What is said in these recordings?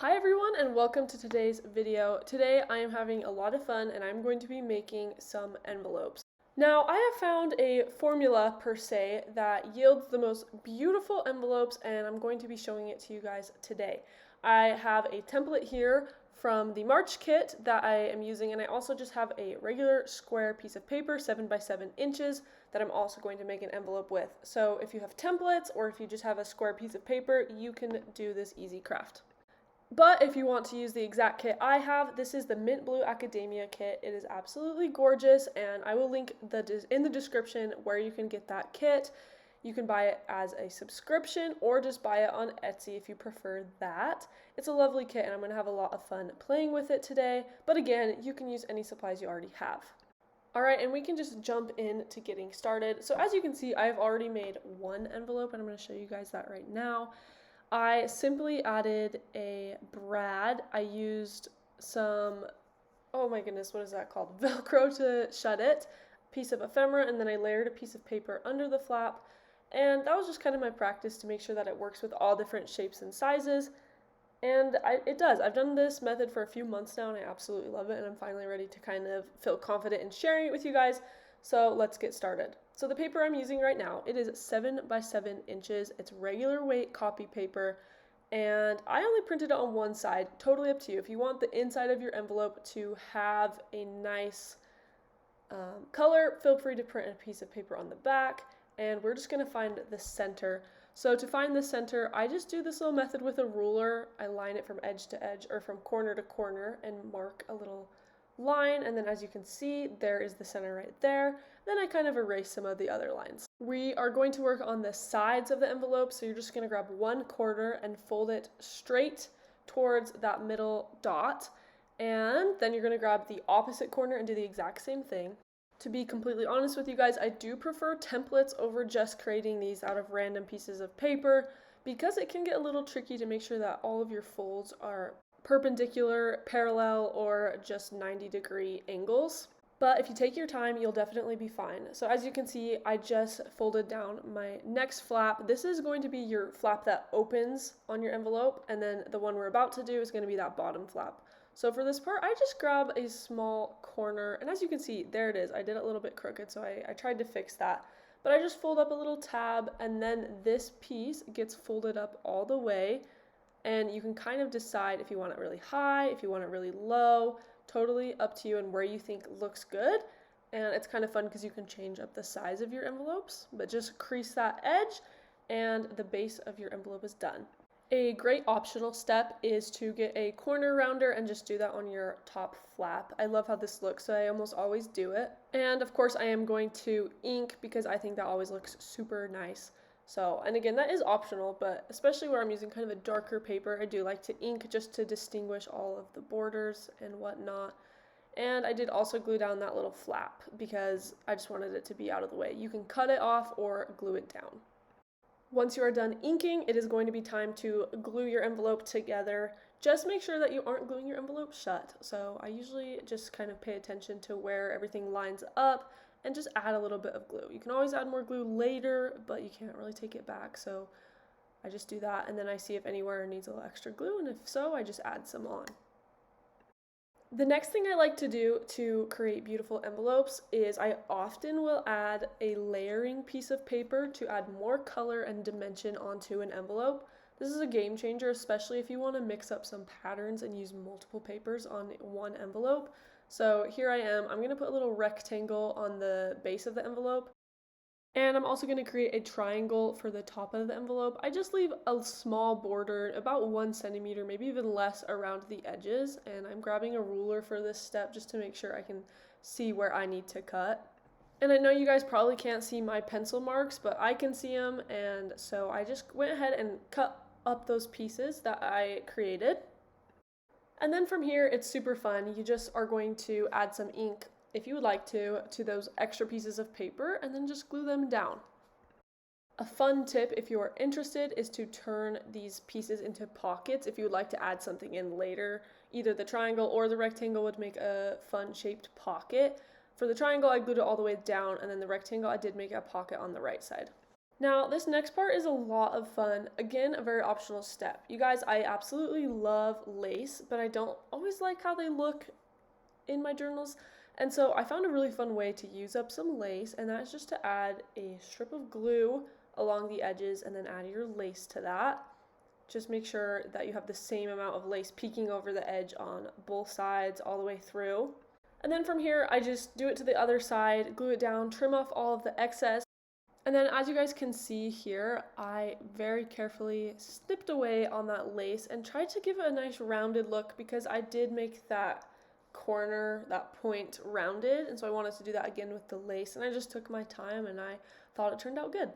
Hi everyone and welcome to today's video. Today I am having a lot of fun and I'm going to be making some envelopes. Now I have found a formula per se that yields the most beautiful envelopes and I'm going to be showing it to you guys today. I have a template here from the March kit that I am using, and I also just have a regular square piece of paper 7 by 7 inches that I'm also going to make an envelope with. So if you have templates or if you just have a square piece of paper, you can do this easy craft. But if you want to use the exact kit I have, this is the Mint Blue Academia kit. It is absolutely gorgeous, and I will link in the description where you can get that kit. You can buy it as a subscription or just buy it on Etsy if you prefer that. It's a lovely kit and I'm going to have a lot of fun playing with it today, but again, you can use any supplies you already have. Alright, and we can just jump into getting started. So as you can see, I've already made one envelope and I'm going to show you guys that right now. I simply added a brad. I used some, oh my goodness, what is that called? Velcro to shut it, a piece of ephemera, and then I layered a piece of paper under the flap. And that was just kind of my practice to make sure that it works with all different shapes and sizes. And it does. I've done this method for a few months now and I absolutely love it, and I'm finally ready to kind of feel confident in sharing it with you guys. So let's get started. So the paper I'm using right now, it is 7 by 7 inches. It's regular weight copy paper, and I only printed it on one side. Totally up to you. If you want the inside of your envelope to have a nice color, feel free to print a piece of paper on the back, and we're just going to find the center. So to find the center, I just do this little method with a ruler. I line it from edge to edge or from corner to corner and mark a little line, and then as you can see, there is the center right there. Then I kind of erase some of the other lines. We are going to work on the sides of the envelope, so you're just going to grab one corner and fold it straight towards that middle dot, and then you're going to grab the opposite corner and do the exact same thing. To be completely honest with you guys, I do prefer templates over just creating these out of random pieces of paper because it can get a little tricky to make sure that all of your folds are perpendicular, parallel, or just 90-degree angles. But if you take your time, you'll definitely be fine. So as you can see, I just folded down my next flap. This is going to be your flap that opens on your envelope, and then the one we're about to do is going to be that bottom flap. So for this part, I just grab a small corner, and as you can see, there it is. I did it a little bit crooked, so I tried to fix that. But I just fold up a little tab, and then this piece gets folded up all the way, and you can kind of decide if you want it really high, if you want it really low, totally up to you and where you think looks good. And it's kind of fun because you can change up the size of your envelopes, but just crease that edge and the base of your envelope is done. A great optional step is to get a corner rounder and just do that on your top flap. I love how this looks, so I almost always do it. And of course I am going to ink because I think that always looks super nice. So, and again, that is optional, but especially where I'm using kind of a darker paper, I do like to ink just to distinguish all of the borders and whatnot. And I did also glue down that little flap because I just wanted it to be out of the way. You can cut it off or glue it down. Once you are done inking, it is going to be time to glue your envelope together. Just make sure that you aren't gluing your envelope shut. So I usually just kind of pay attention to where everything lines up and just add a little bit of glue. You can always add more glue later, but you can't really take it back, so I just do that, and then I see if anywhere needs a little extra glue, and if so, I just add some on. The next thing I like to do to create beautiful envelopes is I often will add a layering piece of paper to add more color and dimension onto an envelope. This is a game changer, especially if you want to mix up some patterns and use multiple papers on one envelope. So here I am. I'm going to put a little rectangle on the base of the envelope. And I'm also going to create a triangle for the top of the envelope. I just leave a small border, about 1 centimeter, maybe even less, around the edges. And I'm grabbing a ruler for this step just to make sure I can see where I need to cut. And I know you guys probably can't see my pencil marks, but I can see them. And so I just went ahead and cut up those pieces that I created. And then from here, it's super fun. You just are going to add some ink, if you would like to those extra pieces of paper and then just glue them down. A fun tip, if you are interested, is to turn these pieces into pockets if you would like to add something in later. Either the triangle or the rectangle would make a fun shaped pocket. For the triangle, I glued it all the way down, and then the rectangle, I did make a pocket on the right side. Now, this next part is a lot of fun. Again, a very optional step. You guys, I absolutely love lace, but I don't always like how they look in my journals. And so I found a really fun way to use up some lace, and that's just to add a strip of glue along the edges and then add your lace to that. Just make sure that you have the same amount of lace peeking over the edge on both sides all the way through. And then from here, I just do it to the other side, glue it down, trim off all of the excess. And then as you guys can see here, I very carefully snipped away on that lace and tried to give it a nice rounded look because I did make that corner, that point rounded, and so I wanted to do that again with the lace, and I just took my time and I thought it turned out good.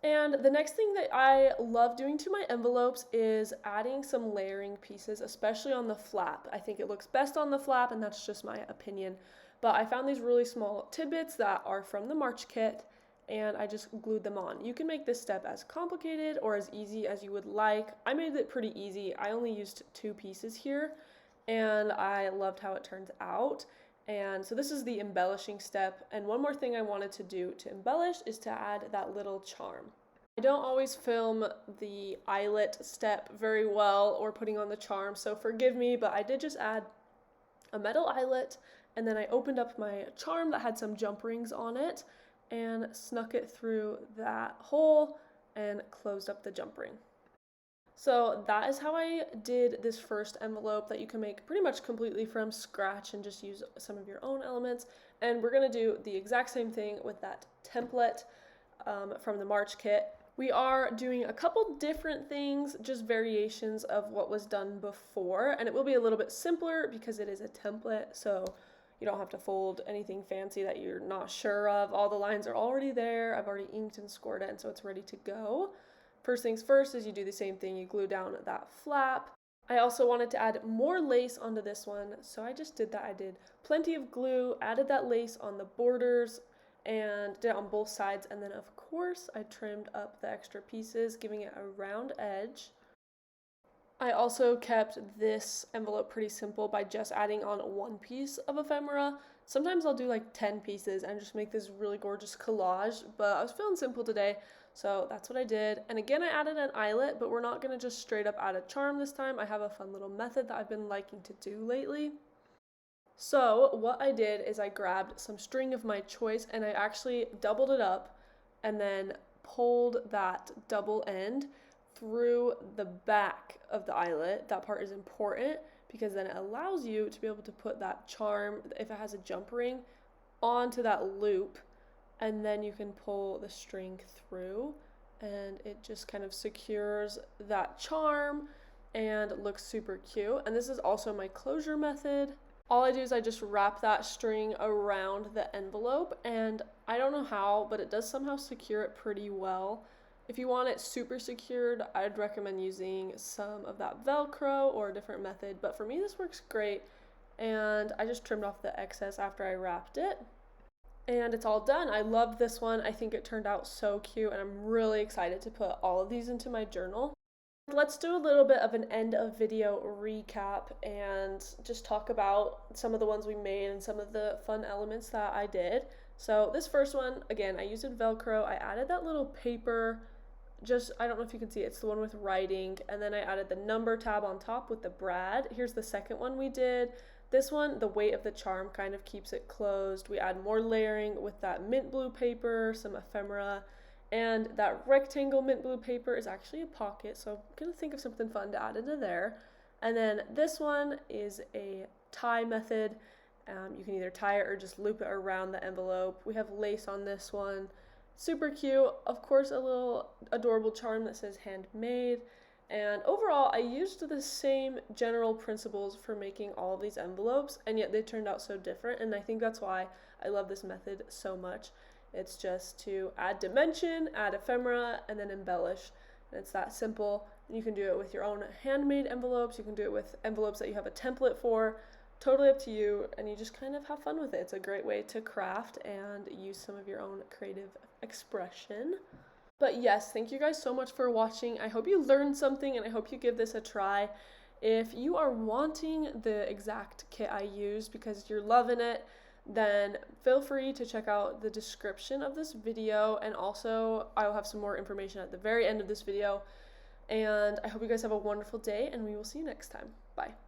And the next thing that I love doing to my envelopes is adding some layering pieces, especially on the flap. I think it looks best on the flap, and that's just my opinion. But I found these really small tidbits that are from the March kit, and I just glued them on. You can make this step as complicated or as easy as you would like. I made it pretty easy. I only used 2 pieces here, and I loved how it turned out. And so this is the embellishing step, and one more thing I wanted to do to embellish is to add that little charm. I don't always film the eyelet step very well or putting on the charm, so forgive me, but I did just add a metal eyelet, and then I opened up my charm that had some jump rings on it and snuck it through that hole and closed up the jump ring. So that is how I did this first envelope that you can make pretty much completely from scratch and just use some of your own elements. And we're gonna do the exact same thing with that template from the March kit. We are doing a couple different things, just variations of what was done before, and it will be a little bit simpler because it is a template, so you don't have to fold anything fancy that you're not sure of. All the lines are already there. I've already inked and scored it, and so it's ready to go. First things first is you do the same thing. You glue down that flap. I also wanted to add more lace onto this one, so I just did that. I did plenty of glue, added that lace on the borders, and did it on both sides. And then, of course, I trimmed up the extra pieces, giving it a round edge. I also kept this envelope pretty simple by just adding on 1 piece of ephemera. Sometimes I'll do like 10 pieces and just make this really gorgeous collage, but I was feeling simple today, so that's what I did. And again, I added an eyelet, but we're not going to just straight up add a charm this time. I have a fun little method that I've been liking to do lately. So what I did is I grabbed some string of my choice and I actually doubled it up and then pulled that double end through the back of the eyelet. That part is important because then it allows you to be able to put that charm, if it has a jump ring, onto that loop, and then you can pull the string through and it just kind of secures that charm and looks super cute. And this is also my closure method. All I do is I just wrap that string around the envelope, and I don't know how, but it does somehow secure it pretty well. If you want it super secured, I'd recommend using some of that Velcro or a different method, but for me this works great, and I just trimmed off the excess after I wrapped it. And it's all done. I love this one. I think it turned out so cute, and I'm really excited to put all of these into my journal. Let's do a little bit of an end of video recap and just talk about some of the ones we made and some of the fun elements that I did. So this first one, again, I used Velcro. I added that little paper, I don't know if you can see it, it's the one with writing, and then I added the number tab on top with the brad. Here's the second one we did. This one, the weight of the charm kind of keeps it closed. We add more layering with that mint blue paper, some ephemera, and that rectangle mint blue paper is actually a pocket, so I'm gonna think of something fun to add into there. And then this one is a tie method. You can either tie it or just loop it around the envelope. We have lace on this one. Super cute. Of course, a little adorable charm that says handmade. And overall, I used the same general principles for making all of these envelopes, and yet they turned out so different, and I think that's why I love this method so much. It's just to add dimension, add ephemera, and then embellish. And it's that simple. And you can do it with your own handmade envelopes. You can do it with envelopes that you have a template for. Totally up to you, and you just kind of have fun with it. It's a great way to craft and use some of your own creative expression. But yes, thank you guys so much for watching. I hope you learned something, and I hope you give this a try. If you are wanting the exact kit I used because you're loving it, then feel free to check out the description of this video, and also I will have some more information at the very end of this video. And I hope you guys have a wonderful day, and we will see you next time. Bye.